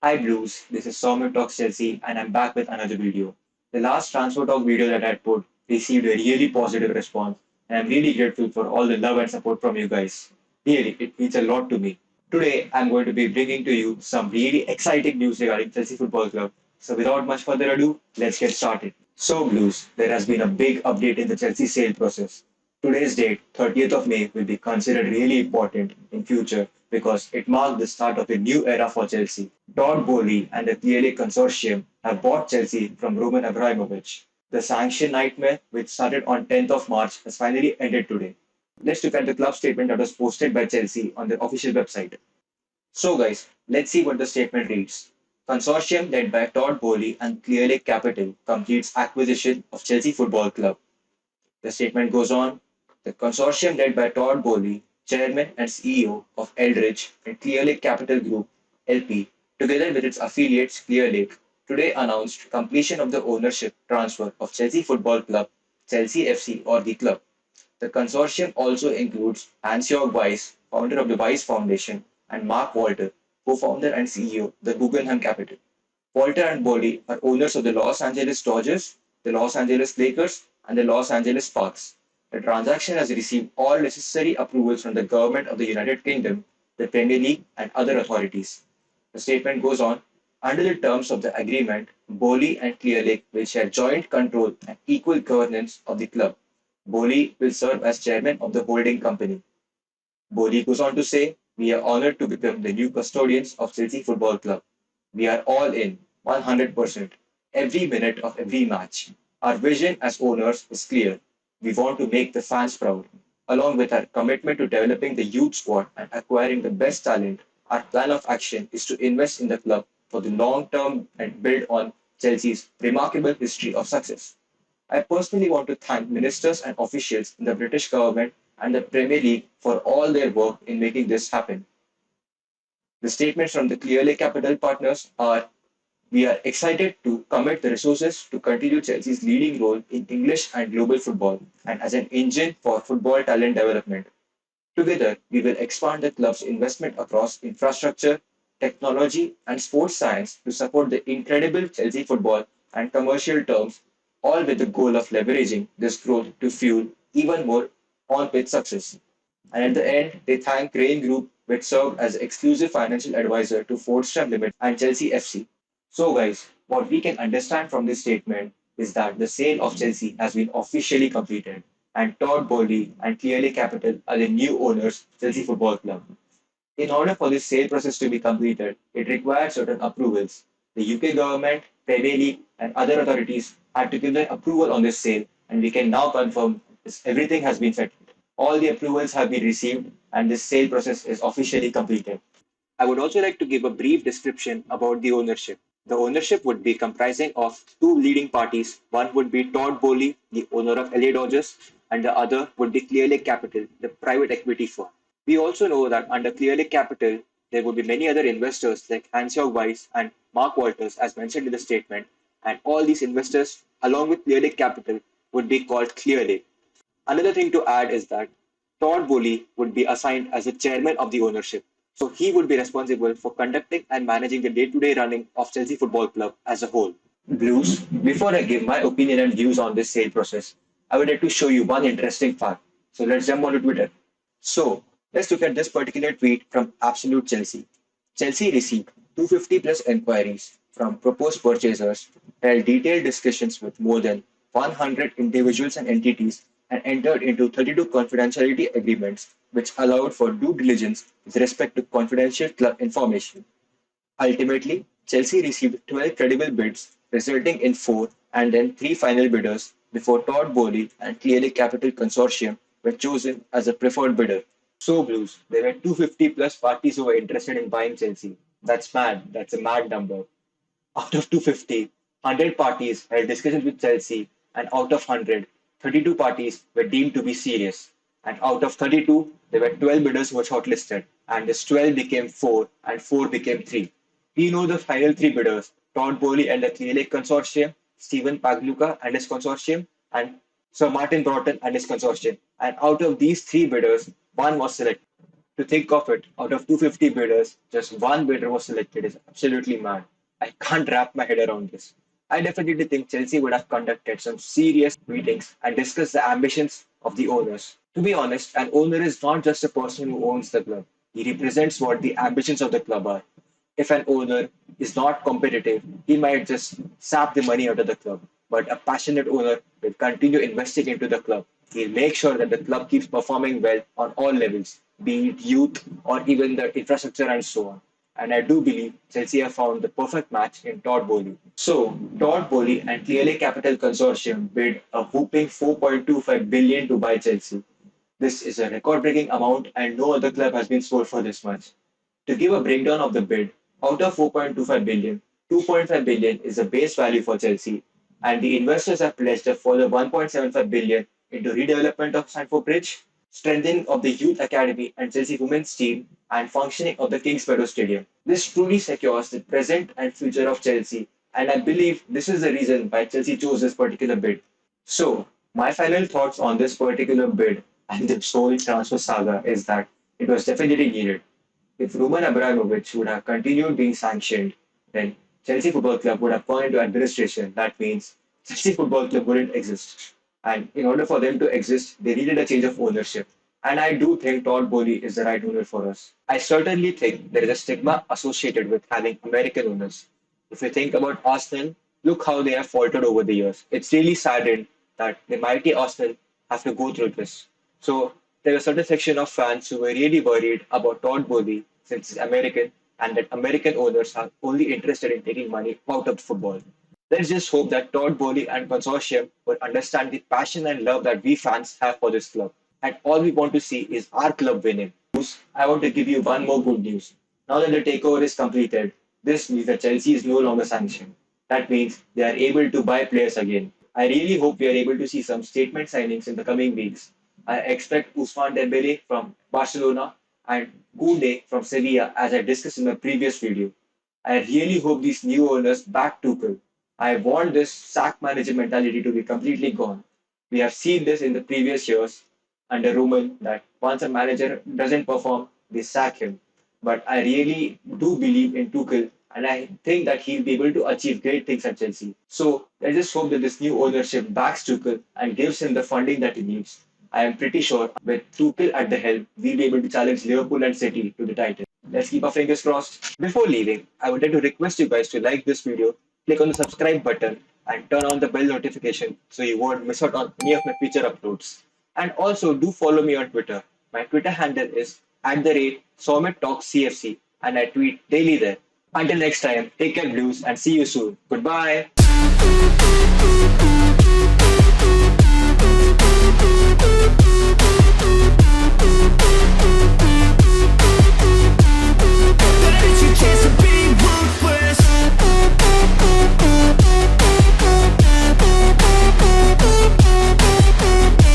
Hi Blues, this is Saumit Talks Chelsea and I'm back with another video. The last transfer talk video that I put received a really positive response and I'm really grateful for all the love and support from you guys. Really, it means a lot to me. Today I'm going to be bringing to you some really exciting news regarding Chelsea Football Club. So without much further ado, let's get started. So Blues, there has been a big update in the Chelsea sale process. Today's date, 30th of May, will be considered really important in future because it marked the start of a new era for Chelsea. Todd Boehly and the Clearlake Consortium have bought Chelsea from Roman Abramovich. The sanction nightmare, which started on 10th of March, has finally ended today. Let's look at the club statement that was posted by Chelsea on their official website. So, guys, let's see what the statement reads. Consortium led by Todd Boehly and Clearlake Capital completes acquisition of Chelsea Football Club. The statement goes on. The consortium led by Todd Boehly, chairman and CEO of Eldridge and Clearlake Capital Group (LP), together with its affiliates Clearlake, today announced completion of the ownership transfer of Chelsea Football Club, Chelsea FC or the club. The consortium also includes Hans-Jörg Weiss, founder of the Weiss Foundation, and Mark Walter, co-founder and CEO of the Guggenheim Capital. Walter and Boehly are owners of the Los Angeles Dodgers, the Los Angeles Lakers, and the Los Angeles Sparks. The transaction has received all necessary approvals from the government of the United Kingdom, the Premier League, and other authorities. The statement goes on. Under the terms of the agreement, Boehly and Clearlake will share joint control and equal governance of the club. Boehly will serve as chairman of the holding company. Boehly goes on to say, "We are honored to become the new custodians of Chelsea Football Club. We are all in, 100%, every minute of every match. Our vision as owners is clear. We want to make the fans proud. Along with our commitment to developing the youth squad and acquiring the best talent, our plan of action is to invest in the club for the long term and build on Chelsea's remarkable history of success. I personally want to thank ministers and officials in the British government and the Premier League for all their work in making this happen. The statements from the Clearlake Capital partners are: we are excited to commit the resources to continue Chelsea's leading role in English and global football and as an engine for football talent development. Together, we will expand the club's investment across infrastructure, technology, and sports science to support the incredible Chelsea football and commercial terms, all with the goal of leveraging this growth to fuel even more on-pitch success. And at the end, they thank Crane Group, which served as exclusive financial advisor to Fordstrom Limited and Chelsea FC. So, guys, what we can understand from this statement is that the sale of Chelsea has been officially completed, and Todd Boehly and Clearly Capital are the new owners of Chelsea Football Club. In order for this sale process to be completed, it required certain approvals. The UK government, Premier League, and other authorities had to give their approval on this sale, and we can now confirm this, everything has been settled. All the approvals have been received, and this sale process is officially completed. I would also like to give a brief description about the ownership. The ownership would be comprising of two leading parties. One would be Todd Boehly, the owner of LA Dodgers, and the other would be Clearlake Capital, the private equity firm. We also know that under Clearlake Capital, there would be many other investors like Hans-Jörg Weiss and Mark Walters, as mentioned in the statement, and all these investors, along with Clearlake Capital, would be called Clearlake. Another thing to add is that Todd Boehly would be assigned as the chairman of the ownership. So he would be responsible for conducting and managing the day-to-day running of Chelsea Football Club as a whole. Blues, before I give my opinion and views on this sale process, I would like to show you one interesting fact. So let's jump on to Twitter. So let's look at this particular tweet from Absolute Chelsea. Chelsea received 250 plus enquiries from proposed purchasers, held detailed discussions with more than 100 individuals and entities, and entered into 32 confidentiality agreements, which allowed for due diligence with respect to confidential club information. Ultimately, Chelsea received 12 credible bids, resulting in four and then three final bidders before Todd Boehly and Clearly Capital Consortium were chosen as a preferred bidder. So, Blues, there were 250 plus parties who were interested in buying Chelsea. That's mad. That's a mad number. Out of 250, 100 parties held discussions with Chelsea, and out of 100, 32 parties were deemed to be serious. And out of 32, there were 12 bidders who were shortlisted, and this 12 became 4, and 4 became 3. We know the final 3 bidders: Todd Boehly and the Clear Lake Consortium, Stephen Pagluka and his consortium, and Sir Martin Broughton and his consortium. And out of these 3 bidders, one was selected. To think of it, out of 250 bidders, just one bidder was selected is absolutely mad. I can't wrap my head around this. I definitely think Chelsea would have conducted some serious meetings and discussed the ambitions of the owners. To be honest, an owner is not just a person who owns the club. He represents what the ambitions of the club are. If an owner is not competitive, he might just sap the money out of the club. But a passionate owner will continue investing into the club. He'll make sure that the club keeps performing well on all levels, be it youth or even the infrastructure and so on. And I do believe Chelsea have found the perfect match in Todd Boehly. So, Todd Boehly and Clearly Capital Consortium bid a whooping 4.25 billion to buy Chelsea. This is a record-breaking amount, and no other club has been sold for this much. To give a breakdown of the bid, out of 4.25 billion, 2.5 billion is the base value for Chelsea, and the investors have pledged a further 1.75 billion into redevelopment of Stamford Bridge, strengthening of the youth academy and Chelsea women's team, and functioning of the Kingsmeadow Stadium. This truly secures the present and future of Chelsea, and I believe this is the reason why Chelsea chose this particular bid. So, my final thoughts on this particular bid and the whole transfer saga is that it was definitely needed. If Roman Abramovich would have continued being sanctioned, then Chelsea Football Club would have gone into administration. That means Chelsea Football Club wouldn't exist. And in order for them to exist, they needed a change of ownership. And I do think Todd Boehly is the right owner for us. I certainly think there is a stigma associated with having American owners. If you think about Arsenal, look how they have faltered over the years. It's really saddened that the mighty Arsenal have to go through this. So there was a certain section of fans who were really worried about Todd Boehly since he's American and that American owners are only interested in taking money out of football. Let's just hope that Todd Boehly and consortium will understand the passion and love that we fans have for this club. And all we want to see is our club winning. I want to give you one more good news. Now that the takeover is completed, this means that Chelsea is no longer sanctioned. That means they are able to buy players again. I really hope we are able to see some statement signings in the coming weeks. I expect Ousmane Dembele from Barcelona and Koundé from Sevilla, as I discussed in my previous video. I really hope these new owners back Tuchel. I want this sack manager mentality to be completely gone. We have seen this in the previous years under Roman that once a manager doesn't perform, they sack him. But I really do believe in Tuchel and I think that he'll be able to achieve great things at Chelsea. So I just hope that this new ownership backs Tuchel and gives him the funding that he needs. I am pretty sure with Tuchel at the helm, we'll be able to challenge Liverpool and City to the title. Let's keep our fingers crossed. Before leaving, I would like to request you guys to like this video, click on the subscribe button, and turn on the bell notification so you won't miss out on any of my future uploads. And also do follow me on Twitter. My Twitter handle is @Saumit Talks CFC, and I tweet daily there. Until next time, take care, Blues, and see you soon. Goodbye.